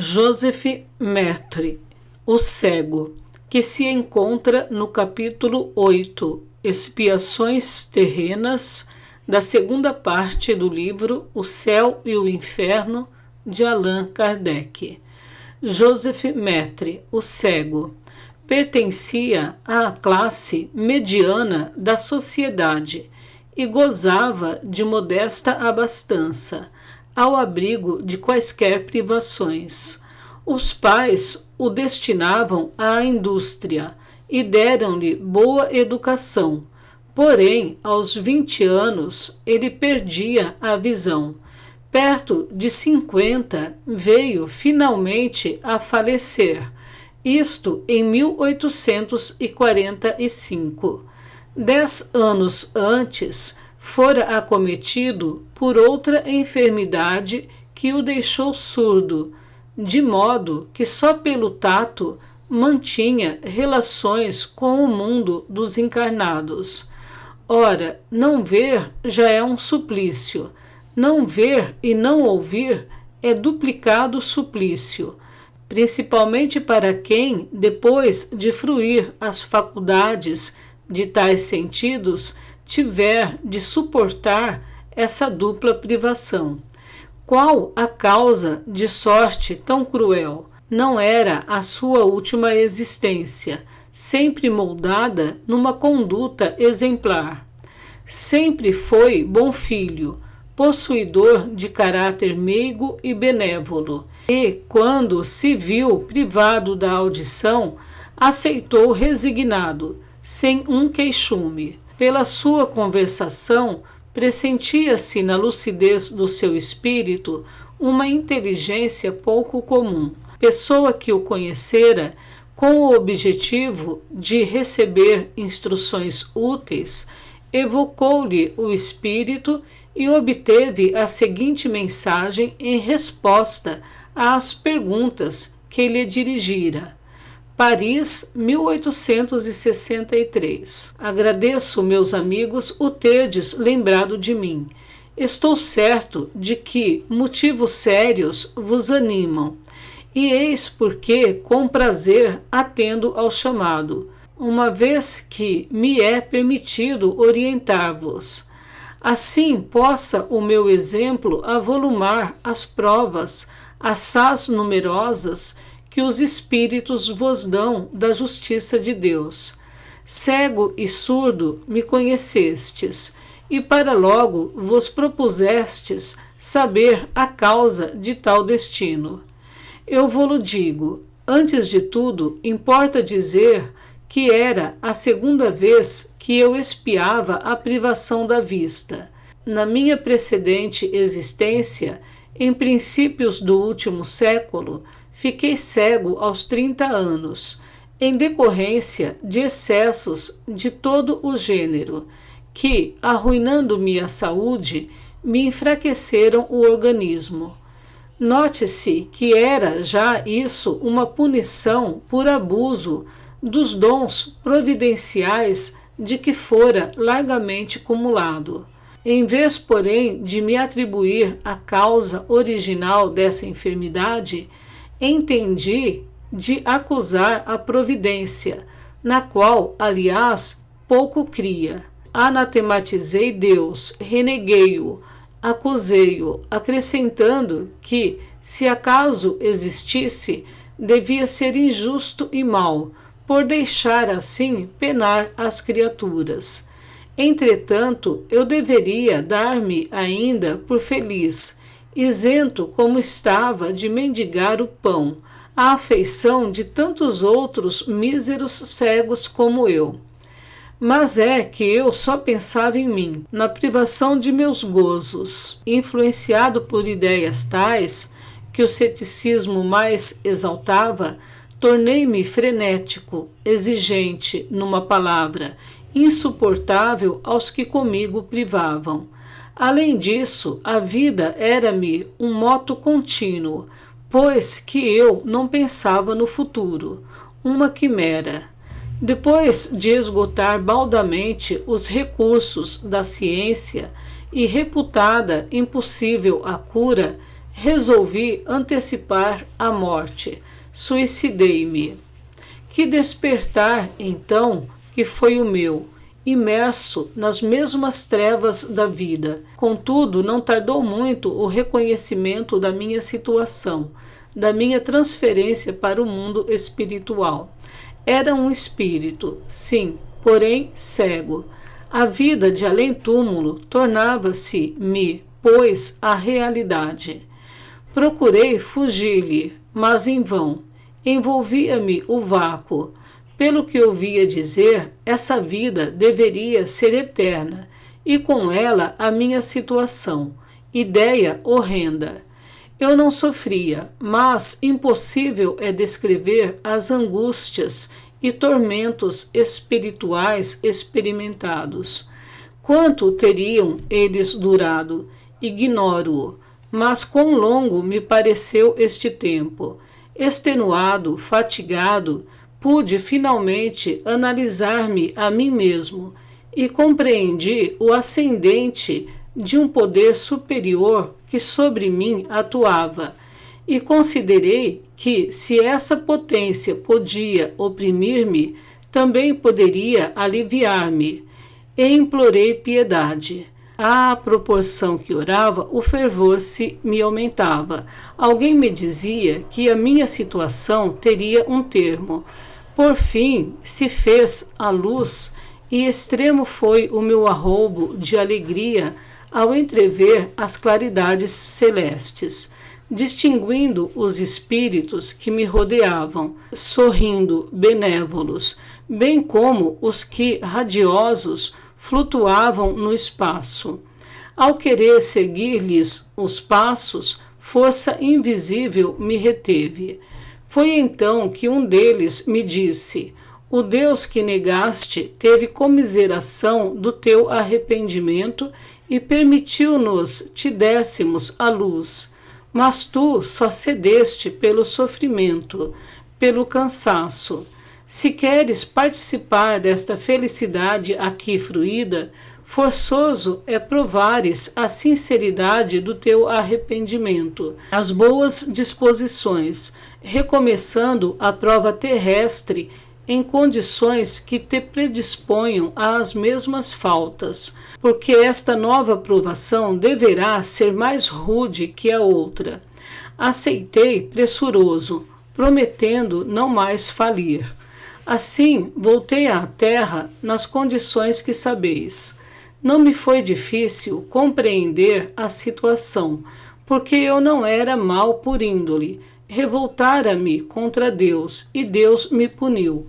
Joseph Maittre, o cego, que se encontra no capítulo 8, Expiações Terrenas, da segunda parte do livro O Céu e o Inferno, de Allan Kardec. Joseph Maittre, o cego, pertencia à classe mediana da sociedade e gozava de modesta abastança, ao abrigo de quaisquer privações. Os pais o destinavam à indústria e deram-lhe boa educação, porém, aos 20 anos, ele perdia a visão. Perto de 50, veio finalmente a falecer, isto em 1845. 10 anos antes, fora acometido por outra enfermidade que o deixou surdo, de modo que só pelo tato mantinha relações com o mundo dos encarnados. Ora, não ver já é um suplício. Não ver e não ouvir é duplicado suplício, principalmente para quem, depois de fruir as faculdades de tais sentidos, tiver de suportar essa dupla privação. Qual a causa de sorte tão cruel? Não era a sua última existência, sempre moldada numa conduta exemplar. Sempre foi bom filho, possuidor de caráter meigo e benévolo, e, quando se viu privado da audição, aceitou resignado, sem um queixume. Pela sua conversação, pressentia-se na lucidez do seu espírito uma inteligência pouco comum. Pessoa que o conhecera com o objetivo de receber instruções úteis, evocou-lhe o espírito e obteve a seguinte mensagem em resposta às perguntas que lhe dirigira. Paris, 1863. Agradeço, meus amigos, o terdes lembrado de mim. Estou certo de que motivos sérios vos animam, e eis porque, com prazer, atendo ao chamado, uma vez que me é permitido orientar-vos. Assim possa o meu exemplo avolumar as provas, assaz numerosas, que os Espíritos vos dão da justiça de Deus. Cego e surdo me conhecestes, e para logo vos propusestes saber a causa de tal destino. Eu vô-lo digo, antes de tudo, importa dizer que era a segunda vez que eu expiava a privação da vista. Na minha precedente existência, em princípios do último século, fiquei cego aos 30 anos, em decorrência de excessos de todo o gênero, que, arruinando-me a saúde, me enfraqueceram o organismo. Note-se que era já isso uma punição por abuso dos dons providenciais de que fora largamente cumulado. Em vez, porém, de me atribuir a causa original dessa enfermidade, entendi de acusar a providência, na qual, aliás, pouco cria. Anatematizei Deus, reneguei-o, acusei-o, acrescentando que, se acaso existisse, devia ser injusto e mau, por deixar assim penar as criaturas. Entretanto, eu deveria dar-me ainda por feliz, isento como estava de mendigar o pão, à afeição de tantos outros míseros cegos como eu. Mas é que eu só pensava em mim, na privação de meus gozos, influenciado por ideias tais que o ceticismo mais exaltava, tornei-me frenético, exigente, numa palavra, insuportável aos que comigo privavam. Além disso, a vida era-me um moto contínuo, pois que eu não pensava no futuro, uma quimera. Depois de esgotar baldamente os recursos da ciência e reputada impossível a cura, resolvi antecipar a morte. Suicidei-me. Que despertar, então, que foi o meu, imerso nas mesmas trevas da vida. Contudo, não tardou muito o reconhecimento da minha situação, da minha transferência para o mundo espiritual. Era um espírito, sim, porém cego. A vida de além-túmulo tornava-se-me, pois, a realidade. Procurei fugir-lhe, mas em vão. Envolvia-me o vácuo. Pelo que ouvia dizer, essa vida deveria ser eterna, e com ela a minha situação. Ideia horrenda. Eu não sofria, mas impossível é descrever as angústias e tormentos espirituais experimentados. Quanto teriam eles durado? Ignoro-o, mas quão longo me pareceu este tempo. Extenuado, fatigado, pude finalmente analisar-me a mim mesmo e compreendi o ascendente de um poder superior que sobre mim atuava, e considerei que, se essa potência podia oprimir-me, também poderia aliviar-me, e implorei piedade. À proporção que orava, o fervor me aumentava. Alguém me dizia que a minha situação teria um termo. Por fim, se fez a luz, e extremo foi o meu arroubo de alegria ao entrever as claridades celestes, distinguindo os espíritos que me rodeavam, sorrindo, benévolos, bem como os que, radiosos, flutuavam no espaço. Ao querer seguir-lhes os passos, força invisível me reteve. Foi então que um deles me disse: o Deus que negaste teve comiseração do teu arrependimento e permitiu-nos te dessemos a luz. Mas tu só cedeste pelo sofrimento, pelo cansaço. Se queres participar desta felicidade aqui fruída, forçoso é provares a sinceridade do teu arrependimento, as boas disposições, recomeçando a prova terrestre em condições que te predisponham às mesmas faltas, porque esta nova provação deverá ser mais rude que a outra. Aceitei pressuroso, prometendo não mais falir. Assim, voltei à terra nas condições que sabeis. Não me foi difícil compreender a situação, porque eu não era mau por índole. Revoltara-me contra Deus, e Deus me puniu.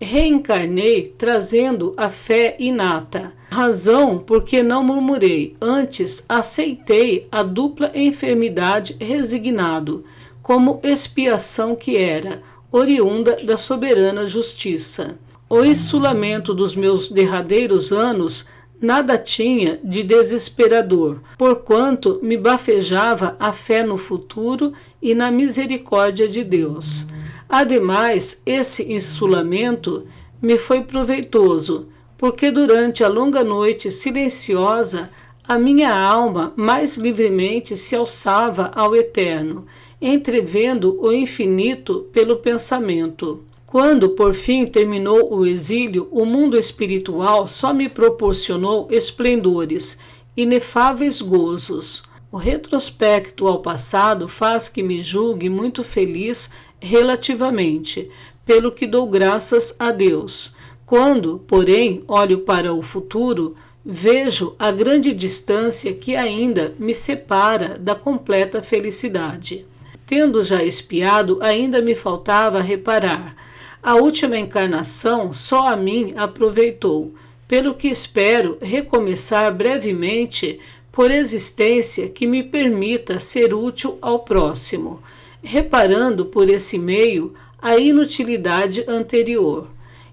Reencarnei trazendo a fé inata, razão porque não murmurei, antes aceitei a dupla enfermidade resignado, como expiação que era, oriunda da soberana justiça. O insulamento dos meus derradeiros anos nada tinha de desesperador, porquanto me bafejava a fé no futuro e na misericórdia de Deus. Ademais, esse insulamento me foi proveitoso, porque durante a longa noite silenciosa a minha alma mais livremente se alçava ao eterno, entrevendo o infinito pelo pensamento. Quando, por fim, terminou o exílio, o mundo espiritual só me proporcionou esplendores, inefáveis gozos. O retrospecto ao passado faz que me julgue muito feliz relativamente, pelo que dou graças a Deus. Quando, porém, olho para o futuro, vejo a grande distância que ainda me separa da completa felicidade. Tendo já expiado, ainda me faltava reparar. A última encarnação só a mim aproveitou, pelo que espero recomeçar brevemente por existência que me permita ser útil ao próximo, reparando por esse meio a inutilidade anterior.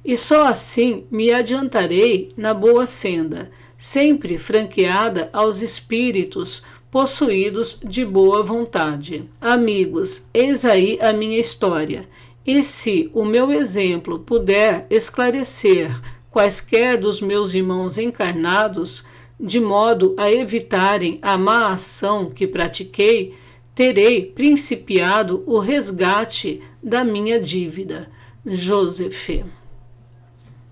E só assim me adiantarei na boa senda, sempre franqueada aos espíritos possuídos de boa vontade. Amigos, eis aí a minha história. E se o meu exemplo puder esclarecer quaisquer dos meus irmãos encarnados, de modo a evitarem a má ação que pratiquei, terei principiado o resgate da minha dívida. Joseph.